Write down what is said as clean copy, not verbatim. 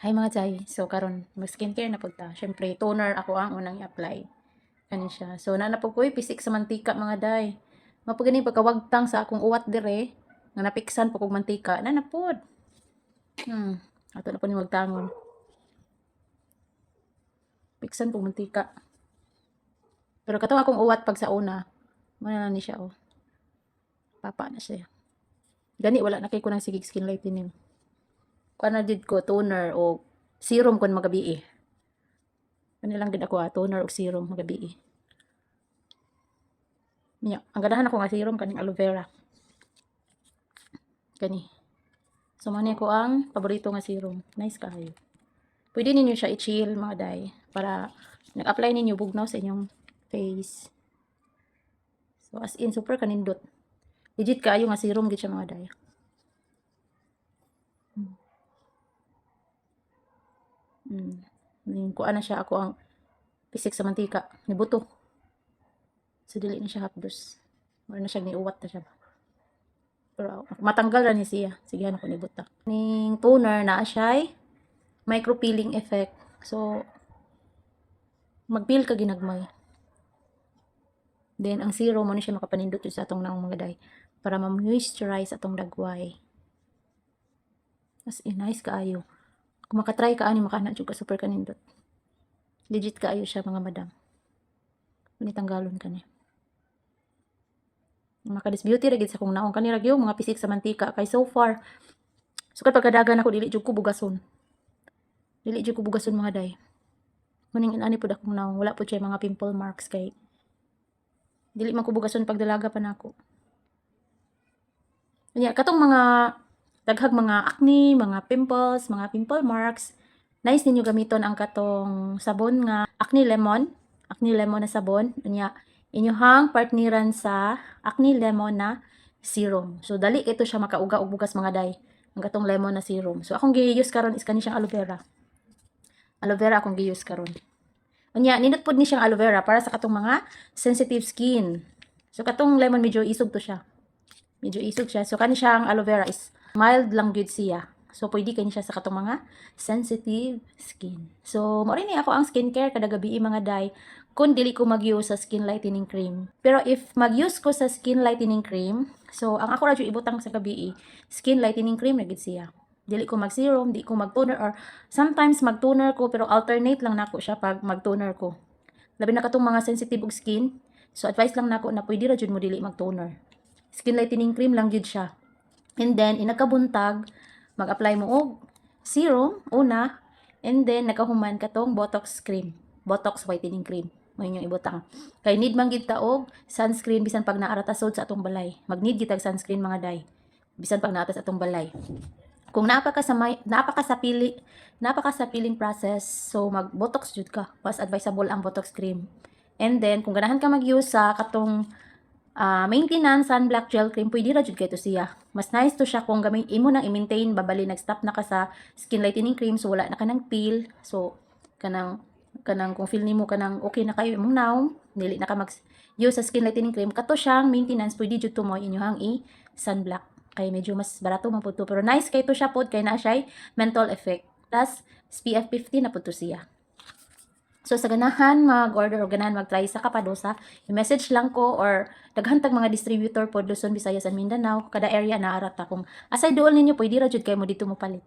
Hi mga Jay. So karon mag skincare na pud ta. Syempre toner ako ang unang i-apply. Kani siya. So na po ko'y pisik sa mantika mga day. Mapugani pagkawagtang sa akong uwat dire nga napiksan po kog mantika na napod. Ato na po ni magtangon. Piksan po mantika. Pero katong akong uwat pag sa una, mana na ni siya oh. Papa na siya. Gani wala na kay ko ng sigig skin lightening. Kuan na did ko toner o serum kun magabi eh. Kanilang gid ako toner o serum magabi. Nya, ang ganahan ako nga serum kaning aloe vera. Kani. So man ko ang paborito nga serum. Nice kaayo. Pwede ninyo siya i-chill mga day para nag-apply ninyo bugnaw sa inyong face. So as in super kanindot. Legit kaayo nga serum gid siya mga day. Kuan na siya ako ang pisik sa mantika ni buto. So dili na siya hapdos. Wala na siya niuwat na siya. Pero matanggal ra ni siya. Sige ano ko ni buta. Ning toner na siya micro peeling effect. So mag-peel ka ginagmay. Then ang serum mo ni siya makapanindot sa atong naong mga day para ma-moisturize atong dagway. As in nice kaayo. Kung makatry ka ani makana jud ka super kanindot. Legit kaayo siya mga madam. Kuni tanggalon kani. Makadis beauty ra gid sa kong naong kani ra gyud mga pisik sa mantika kay so far sukat pagkadagan ako dili jud ko bugason. Dili jud ko bugason mga day. Muning ani pud akong naong wala pud siya mga pimple marks kay dili man ko bugason pag dalaga pa nako. Kanya katong mga daghag mga acne, mga pimples, mga pimple marks, nice ninyo gamiton ang katong sabon nga acne lemon na sabon. Unya inyohang partneran sa acne lemon na serum. So dali ito siya makauga og bugas mga day. Ang katong lemon na serum. So akong gi-use karon is kani siyang aloe vera. Aloe vera akong gi-use karon. Unya nindot pod ni siyang aloe vera para sa katong mga sensitive skin. So katong lemon medyo isog to siya. Medyo isog siya. So kani siyang aloe vera is mild lang gyud siya. So pwede kani siya sa katong mga sensitive skin. So mo rin ni ako ang skincare kada gabi mga day kung dili ko mag-use sa skin lightening cream. Pero if mag-use ko sa skin lightening cream, so ang ako ra jud ibutang sa gabi skin lightening cream na gid siya. Dili ko mag-serum, di ko mag-toner or sometimes mag-toner ko pero alternate lang nako siya pag mag-toner ko. Labi na katong mga sensitive og skin, so advice lang nako na pwede ra jud mo dili mag-toner. Skin lightening cream lang jud siya. And then inakabuntag mag-apply mo og serum una and then nakahuman katong botox cream, botox whitening cream. Mo inyong ibutang. Kay need man gid ta og sunscreen bisan pag naara ta sa atong balay. Mag-need gid tag sunscreen mga day. Bisan pag naata sa atong balay. Kung napaka sa peeling process, so mag-botox jud ka. Mas advisable ang botox cream. And then kung ganahan ka mag-use sa katong maintenance sunblock gel cream, pwede ra jud kay to siya. Mas nice to siya kung gamay imo nang i-maintain babali nag-stop na ka sa skin lightening cream so wala na kanang peel. So kanang kung feel nimo kanang okay na kayo imong naong dili na ka mag-use sa skin lightening cream kato siyang maintenance pwede jud to mo inyohang sunblock kay medyo mas barato man pud to pero nice kay to siya pod kay naa siya menthol effect plus SPF 50 na pud to siya. So sa ganahan mag-order o ganahan mag-try sa Kapadosa, i-message lang ko or daghan tag mga distributor pod Luzon, Visayas and Mindanao, kada area na arata kung asay duol ninyo pwede ra jud kay mo dito mo palit.